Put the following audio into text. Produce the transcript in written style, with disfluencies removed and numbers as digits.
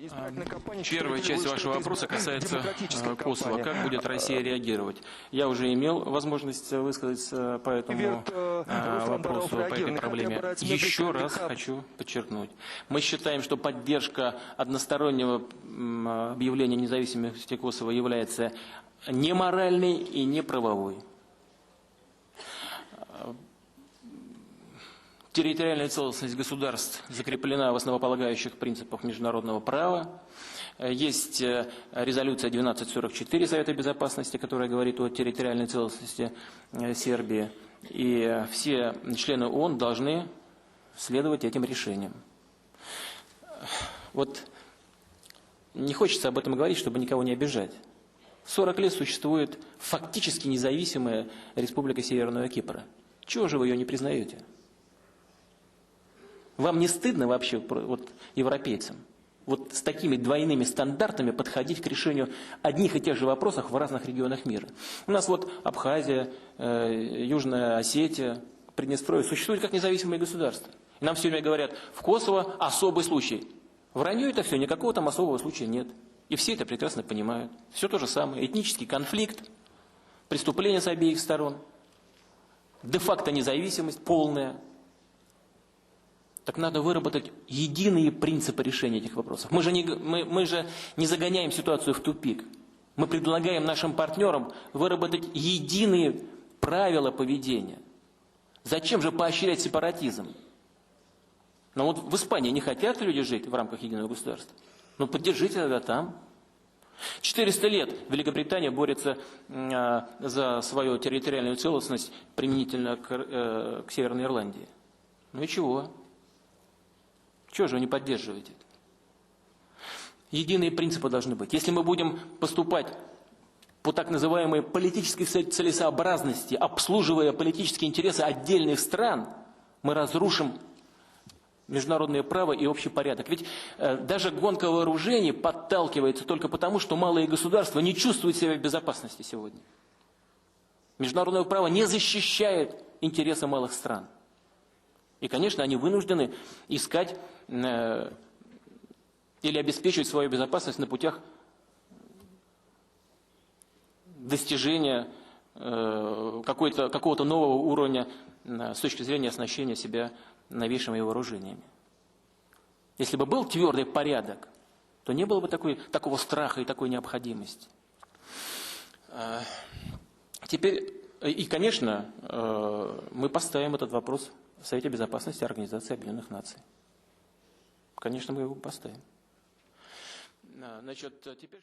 избирательной кампании... Первая часть вашего вопроса касается Косово. Как будет Россия реагировать? Я уже имел возможность высказаться по этому вопросу, по этой проблеме. Еще раз хочу подчеркнуть. Мы считаем, что поддержка одностороннего объявления независимости Косово является неморальной и неправовой. Территориальная целостность государств закреплена в основополагающих принципах международного права. Есть резолюция 1244 Совета Безопасности, которая говорит о территориальной целостности Сербии. И все члены ООН должны следовать этим решениям. Вот не хочется об этом говорить, чтобы никого не обижать. 40 лет существует фактически независимая Республика Северного Кипра. Чего же вы ее не признаете? Вам не стыдно вообще, вот, европейцам, вот с такими двойными стандартами подходить к решению одних и тех же вопросов в разных регионах мира? У нас вот Абхазия, Южная Осетия, Приднестровье существуют как независимые государства. И нам все время говорят, в Косово особый случай. Вранье это все, никакого там особого случая нет. И все это прекрасно понимают. Все то же самое. Этнический конфликт, преступления с обеих сторон, де-факто независимость полная. Так надо выработать единые принципы решения этих вопросов. Мы же не загоняем ситуацию в тупик. Мы предлагаем нашим партнерам выработать единые правила поведения. Зачем же поощрять сепаратизм? Но вот в Испании не хотят люди жить в рамках единого государства. Ну поддержите тогда там. 400 лет Великобритания борется за свою территориальную целостность применительно к Северной Ирландии. Ну и чего? Чего же вы не поддерживаете? Единые принципы должны быть. Если мы будем поступать по так называемой политической целесообразности, обслуживая политические интересы отдельных стран, мы разрушим международное право и общий порядок. Ведь даже гонка вооружений подталкивается только потому, что малые государства не чувствуют себя в безопасности сегодня. Международное право не защищает интересы малых стран. И, конечно, они вынуждены искать или обеспечивать свою безопасность на путях достижения какого-то нового уровня с точки зрения оснащения себя новейшими вооружениями. Если бы был твердый порядок, то не было бы такого страха и такой необходимости. Теперь, и, конечно, мы поставим этот вопрос в Совете Безопасности Организации Объединенных Наций. Конечно, мы его поставим. Значит, теперь...